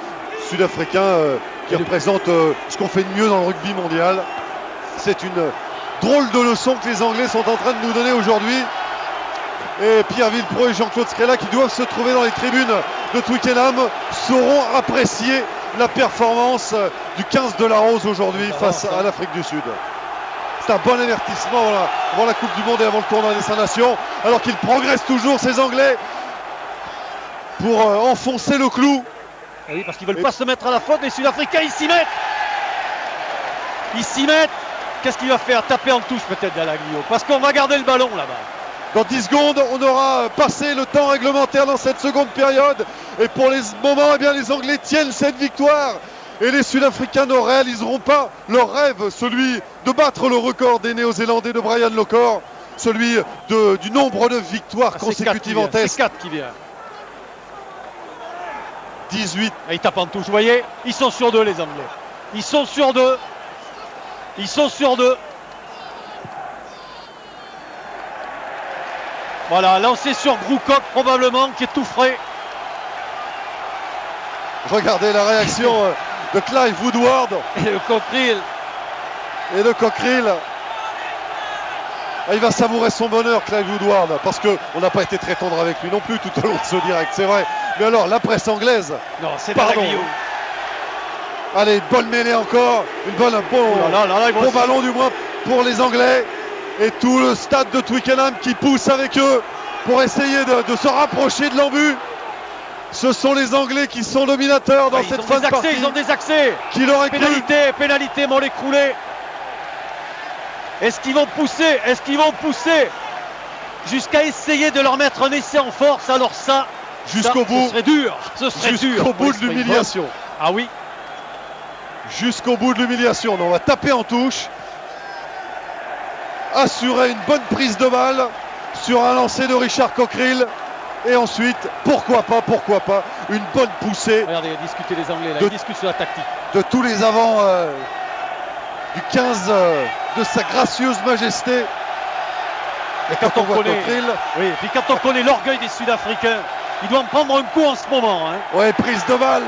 Qui représentent ce qu'on fait de mieux dans le rugby mondial. C'est une drôle de leçon que les Anglais sont en train de nous donner aujourd'hui. Et Pierre Villepro et Jean-Claude Scrella, qui doivent se trouver dans les tribunes de Twickenham, sauront apprécier la performance du 15 de la Rose aujourd'hui face à l'Afrique du Sud. C'est un bon avertissement avant la Coupe du Monde et avant le tournoi des 5 Nations, alors qu'ils progressent toujours, ces Anglais, pour enfoncer le clou. Et oui, parce qu'ils ne veulent pas se mettre à la faute. Les Sud-Africains, ils s'y mettent. Qu'est-ce qu'il va faire? Taper en touche peut-être Dalaglio. Parce qu'on va garder le ballon là-bas. Dans 10 secondes, on aura passé le temps réglementaire dans cette seconde période. Et pour les moments, eh bien, les Anglais tiennent cette victoire. Et les Sud-Africains ne réaliseront pas leur rêve, celui de battre le record des Néo-Zélandais de Brian Lochore, celui du nombre de victoires consécutives en test. C'est 4 qui vient. 18. Et ils tapent en touche, vous voyez, ils sont sur 2 les Anglais. Ils sont sur 2. Ils sont sur 2. Voilà, lancé sur Brookhoff probablement, qui est tout frais. Regardez la réaction de Clive Woodward Et le Cockerill. et de Cockerill. Ah, il va savourer son bonheur, Clive Woodward, parce qu'on n'a pas été très tendre avec lui non plus tout au long de ce direct, c'est vrai. Mais alors, la presse anglaise, Non, c'est pardon. Allez, une bonne mêlée encore, un bon ballon du moins pour les Anglais. Et tout le stade de Twickenham qui pousse avec eux pour essayer de se rapprocher de l'embut. Ce sont les Anglais qui sont dominateurs dans cette fin de partie. Ils ont des accès. Qui l'aurait cru? Pénalité, mon écroulé. Est-ce qu'ils vont pousser jusqu'à essayer de leur mettre un essai en force? Alors ça, jusqu'au bout. Ce serait dur. Jusqu'au bout de l'humiliation. Ah oui. Jusqu'au bout de l'humiliation. On va taper en touche. Assurer une bonne prise de balle sur un lancer de Richard Cockerill. Et ensuite, pourquoi pas, une bonne poussée. Regardez, discuter les Anglais, là, ils discutent sur la tactique. De tous les avants du 15 de sa gracieuse majesté. Et quand on connaît, oui, et puis quand on connaît l'orgueil des Sud-Africains, il doit en prendre un coup en ce moment. Hein. Ouais, prise de balle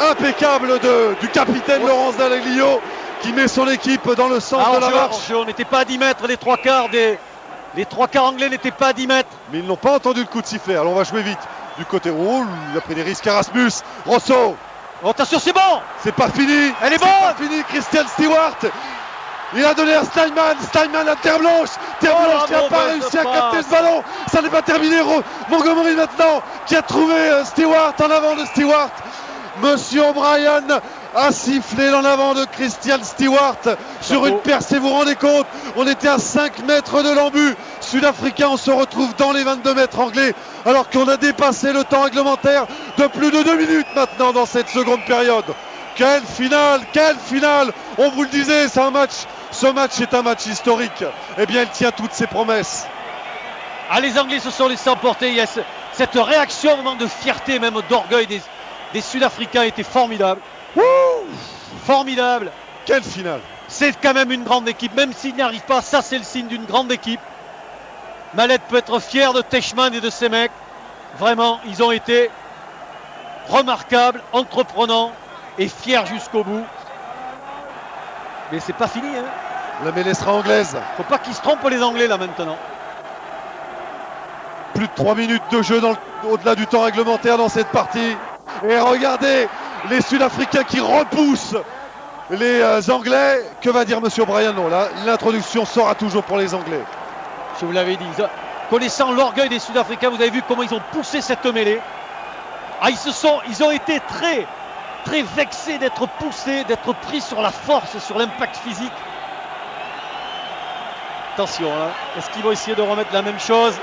impeccable du capitaine Laurence Dallaglio qui met son équipe dans le sens de la marche. On n'était pas à 10 mètres, les trois quarts anglais n'étaient pas à 10 mètres. Mais ils n'ont pas entendu le coup de sifflet. Alors on va jouer vite. Du côté rouge, il a pris des risques Erasmus. Rosso. Oh, attention, c'est bon. C'est pas fini. Elle est bonne. C'est pas fini. Christian Stewart. Il a donné à Steinman. Steinman à Terre Blanche. Terre Blanche qui n'a pas réussi à capter ce ballon. Ça n'est pas terminé. Montgomery maintenant qui a trouvé Stewart en avant de Stewart. Monsieur O'Brien a sifflé l'en avant de Christian Stewart sur une percée, vous vous rendez compte, on était à 5 mètres de l'embut sud-africain, on se retrouve dans les 22 mètres anglais alors qu'on a dépassé le temps réglementaire de plus de 2 minutes maintenant dans cette seconde période. Quelle finale, on vous le disait, ce match est un match historique. Eh bien, il tient toutes ses promesses. Ah, les Anglais se sont laissés emporter, il y a cette réaction, un moment de fierté, même d'orgueil des Sud-Africains était formidable. Formidable. Quelle finale. C'est quand même une grande équipe, même s'il n'y arrive pas, ça c'est le signe d'une grande équipe. Mallette peut être fier de Teichmann et de ses mecs. Vraiment, ils ont été remarquables, entreprenants et fiers jusqu'au bout. Mais c'est pas fini, hein. La mêlée sera anglaise. Faut pas qu'ils se trompent les Anglais là maintenant. Plus de 3 minutes de jeu au-delà du temps réglementaire dans cette partie. Et regardez les Sud-Africains qui repoussent les Anglais. Que va dire Monsieur O'Brien? Non, là, l'introduction sera toujours pour les Anglais. Je vous l'avais dit, connaissant l'orgueil des Sud-Africains, vous avez vu comment ils ont poussé cette mêlée. Ah, ils ont été très, très vexés d'être poussés, d'être pris sur la force, sur l'impact physique. Attention, hein. Est-ce qu'ils vont essayer de remettre la même chose?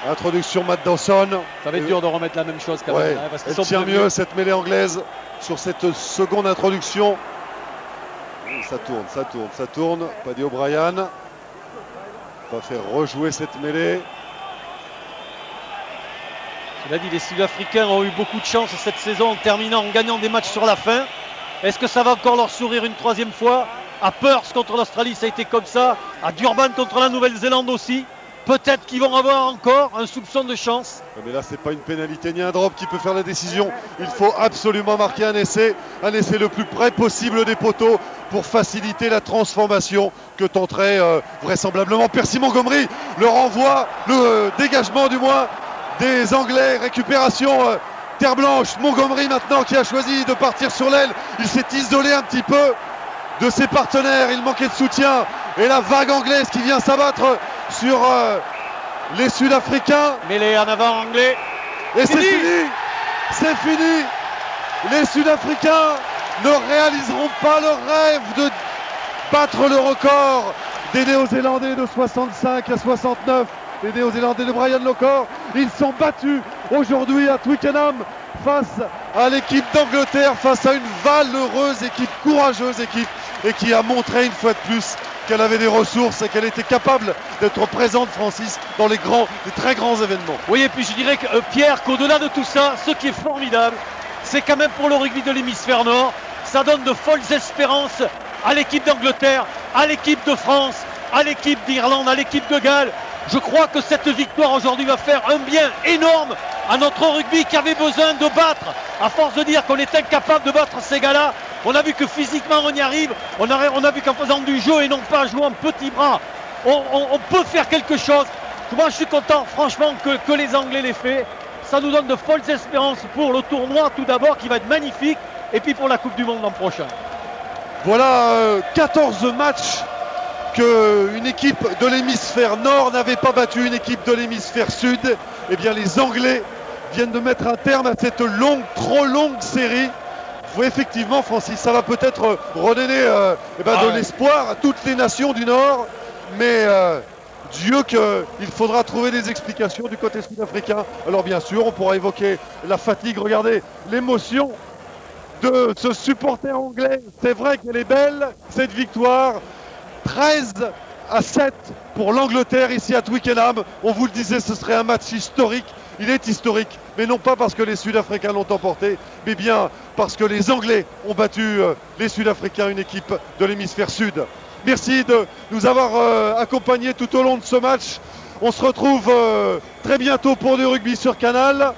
Introduction Matt Dawson. Ça va être dur de remettre la même chose quand ouais, même. Hein, parce qu'ils elle tient mieux cette mêlée anglaise sur cette seconde introduction. Ça tourne. Paddy O'Brien va faire rejouer cette mêlée. Cela dit, les Sud-Africains ont eu beaucoup de chance cette saison en gagnant des matchs sur la fin. Est-ce que ça va encore leur sourire une troisième fois? À Perth contre l'Australie, ça a été comme ça. À Durban contre la Nouvelle-Zélande aussi. Peut-être qu'ils vont avoir encore un soupçon de chance. Mais là, c'est pas une pénalité ni un drop qui peut faire la décision. Il faut absolument marquer un essai le plus près possible des poteaux pour faciliter la transformation que tenterait vraisemblablement Percy Montgomery. Le renvoi, le dégagement du moins des Anglais. Récupération Terre Blanche. Montgomery maintenant qui a choisi de partir sur l'aile. Il s'est isolé un petit peu de ses partenaires. Il manquait de soutien. Et la vague anglaise qui vient s'abattre sur les Sud-Africains. Mêlée en avant anglais. Et c'est fini. C'est fini. Les Sud-Africains ne réaliseront pas leur rêve de battre le record des Néo-Zélandais de 65 à 69. Les Néo-Zélandais de Brian Lockor, ils sont battus aujourd'hui à Twickenham face à l'équipe d'Angleterre, face à une valeureuse équipe, courageuse équipe, et qui a montré une fois de plus qu'elle avait des ressources et qu'elle était capable d'être présente, Francis, dans les très grands événements. Oui, et puis je dirais que Pierre, qu'au-delà de tout ça, ce qui est formidable, c'est quand même pour le rugby de l'hémisphère nord, ça donne de folles espérances à l'équipe d'Angleterre, à l'équipe de France, à l'équipe d'Irlande, à l'équipe de Galles. Je crois que cette victoire aujourd'hui va faire un bien énorme à notre rugby qui avait besoin de battre. À force de dire qu'on est incapable de battre ces gars-là, on a vu que physiquement on y arrive, on a vu qu'en faisant du jeu et non pas en jouant petit bras, on peut faire quelque chose. Moi je suis content franchement que les Anglais l'aient fait. Ça nous donne de folles espérances pour le tournoi tout d'abord qui va être magnifique et puis pour la Coupe du Monde l'an prochain. Voilà 14 matchs qu'une équipe de l'hémisphère nord n'avait pas battu une équipe de l'hémisphère sud. Eh bien les Anglais viennent de mettre un terme à cette trop longue série. Effectivement, Francis, ça va peut-être redonner de l'espoir à toutes les nations du Nord, mais Dieu qu'il faudra trouver des explications du côté sud-africain. Alors bien sûr, on pourra évoquer la fatigue, regardez l'émotion de ce supporter anglais. C'est vrai qu'elle est belle, cette victoire. 13-7 pour l'Angleterre ici à Twickenham. On vous le disait, ce serait un match historique. Il est historique, mais non pas parce que les Sud-Africains l'ont emporté, mais bien parce que les Anglais ont battu les Sud-Africains, une équipe de l'hémisphère sud. Merci de nous avoir accompagnés tout au long de ce match. On se retrouve très bientôt pour du rugby sur Canal.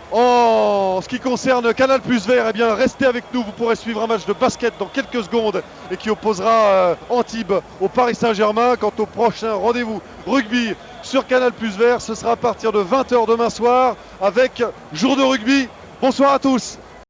En ce qui concerne Canal Plus Vert, eh bien restez avec nous, vous pourrez suivre un match de basket dans quelques secondes et qui opposera Antibes au Paris Saint-Germain. Quant au prochain rendez-vous rugby sur Canal Plus Vert, ce sera à partir de 20h demain soir avec Jour de rugby. Bonsoir à tous.